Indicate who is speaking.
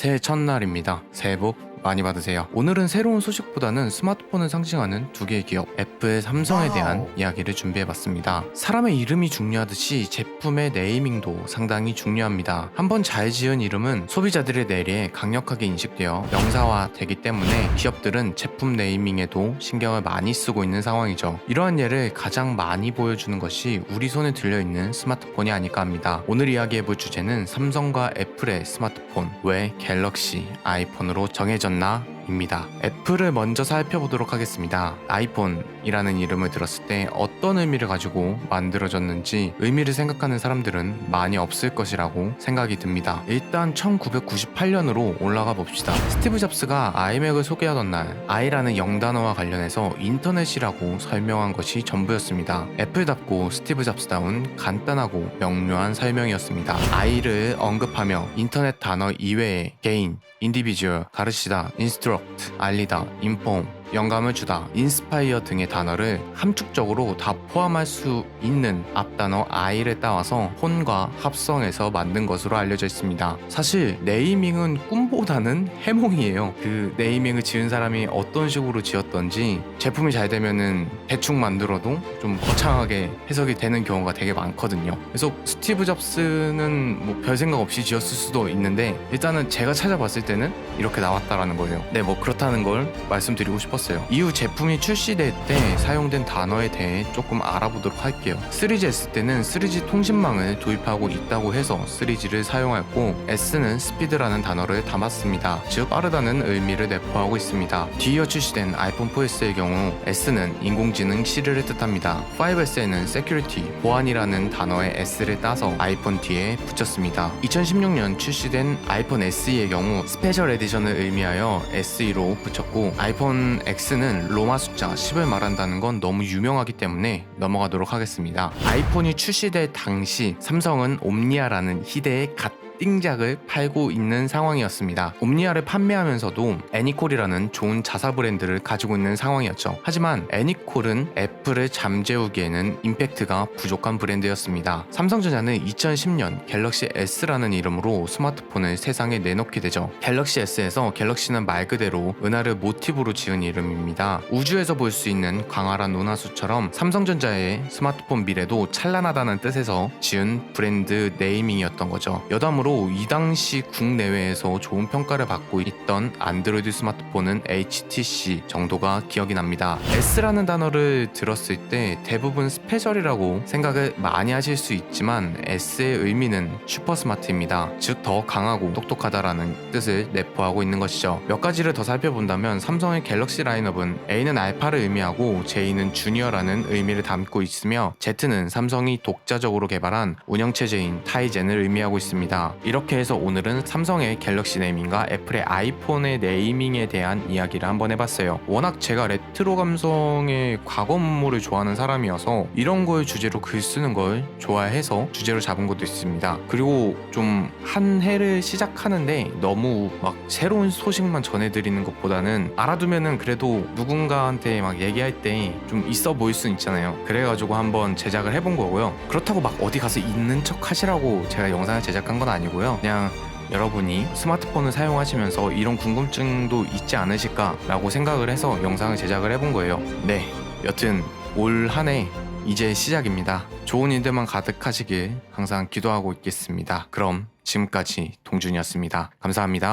Speaker 1: 새해 첫날입니다. 새해 복 많이 받으세요. 오늘은 새로운 소식보다는 스마트폰을 상징하는 두 개의 기업, 애플, 삼성에 대한 이야기를 준비해봤습니다. 사람의 이름이 중요하듯이 제품의 네이밍도 상당히 중요합니다. 한번 잘 지은 이름은 소비자들의 뇌리에 강력하게 인식되어 명사화되기 때문에 기업들은 제품 네이밍에도 신경을 많이 쓰고 있는 상황이죠. 이러한 예를 가장 많이 보여주는 것이 우리 손에 들려있는 스마트폰이 아닐까 합니다. 오늘 이야기해볼 주제는 삼성과 애플의 스마트폰, 왜 갤럭시, 아이폰으로 정해졌나? 입니다. 애플을 먼저 살펴보도록 하겠습니다. 아이폰이라는 이름을 들었을 때 어떤 의미를 가지고 만들어졌는지 의미를 생각하는 사람들은 많이 없을 것이라고 생각이 듭니다. 일단 1998년으로 올라가 봅시다. 스티브 잡스가 아이맥을 소개하던 날 아이라는 영단어와 관련해서 인터넷이라고 설명한 것이 전부였습니다. 애플답고 스티브 잡스다운 간단하고 명료한 설명이었습니다. 아이를 언급하며 인터넷 단어 이외에 개인, 인디비주얼, 가르치다, 인스트럭트, 알리다, 인폼, 영감을 주다, 인스파이어 등의 단어를 함축적으로 다 포함할 수 있는 앞단어 I를 따와서 폰과 합성해서 만든 것으로 알려져 있습니다. 사실 네이밍은 꿈보다는 해몽이에요. 그 네이밍을 지은 사람이 어떤 식으로 지었던지 제품이 잘 되면은 대충 만들어도 좀 거창하게 해석이 되는 경우가 되게 많거든요. 그래서 스티브 잡스는 뭐 별 생각 없이 지었을 수도 있는데 일단은 제가 찾아봤을 때는 이렇게 나왔다라는 거예요. 네, 뭐 그렇다는 걸 말씀드리고 싶었어요. 이후 제품이 출시될 때 사용된 단어에 대해 조금 알아보도록 할게요. 3GS 때는 3G 통신망을 도입하고 있다고 해서 3G를 사용했고, S는 스피드라는 단어를 담았습니다. 즉 빠르다는 의미를 내포하고 있습니다. 뒤이어 출시된 아이폰 4S의 경우 S는 인공지능 시리를 뜻합니다. 5S에는 Security, 보안이라는 단어의 S를 따서 아이폰 뒤에 붙였습니다. 2016년 출시된 아이폰 SE의 경우 스페셜 에디션을 의미하여 SE로 붙였고, 아이폰 X는 로마 숫자 10을 말한다는 건 너무 유명하기 때문에 넘어가도록 하겠습니다. 아이폰이 출시될 당시 삼성은 옴니아라는 희대의 띵작을 팔고 있는 상황이었습니다. 옴니아를 판매하면서도 애니콜이라는 좋은 자사 브랜드를 가지고 있는 상황이었죠. 하지만 애니콜은 애플을 잠재우기에는 임팩트가 부족한 브랜드였습니다. 삼성전자는 2010년 갤럭시 S라는 이름으로 스마트폰을 세상에 내놓게 되죠. 갤럭시 S에서 갤럭시는 말 그대로 은하를 모티브로 지은 이름입니다. 우주에서 볼 수 있는 광활한 은하수처럼 삼성전자의 스마트폰 미래도 찬란하다는 뜻에서 지은 브랜드 네이밍이었던 거죠. 여담으로 이 당시 국내외에서 좋은 평가를 받고 있던 안드로이드 스마트폰은 HTC 정도가 기억이 납니다. S라는 단어를 들었을 때 대부분 스페셜이라고 생각을 많이 하실 수 있지만 S의 의미는 슈퍼 스마트입니다. 즉 더 강하고 똑똑하다라는 뜻을 내포하고 있는 것이죠. 몇 가지를 더 살펴본다면 삼성의 갤럭시 라인업은 A는 알파를 의미하고 J는 주니어라는 의미를 담고 있으며 Z는 삼성이 독자적으로 개발한 운영체제인 타이젠을 의미하고 있습니다. 이렇게 해서 오늘은 삼성의 갤럭시 네이밍과 애플의 아이폰의 네이밍에 대한 이야기를 한번 해봤어요. 워낙 제가 레트로 감성의 과거물을 좋아하는 사람이어서 이런 걸 주제로 글 쓰는 걸 좋아해서 주제로 잡은 것도 있습니다. 그리고 좀 한 해를 시작하는데 너무 막 새로운 소식만 전해드리는 것보다는 알아두면은 그래도 누군가한테 막 얘기할 때 좀 있어 보일 수 있잖아요. 그래가지고 한번 제작을 해본 거고요. 그렇다고 막 어디 가서 있는 척 하시라고 제가 영상을 제작한 건 아니고요. 그냥 여러분이 스마트폰을 사용하시면서 이런 궁금증도 있지 않으실까라고 생각을 해서 영상을 제작을 해본 거예요. 네, 여튼 올 한 해 이제 시작입니다. 좋은 일들만 가득하시길 항상 기도하고 있겠습니다. 그럼 지금까지 동준이었습니다. 감사합니다.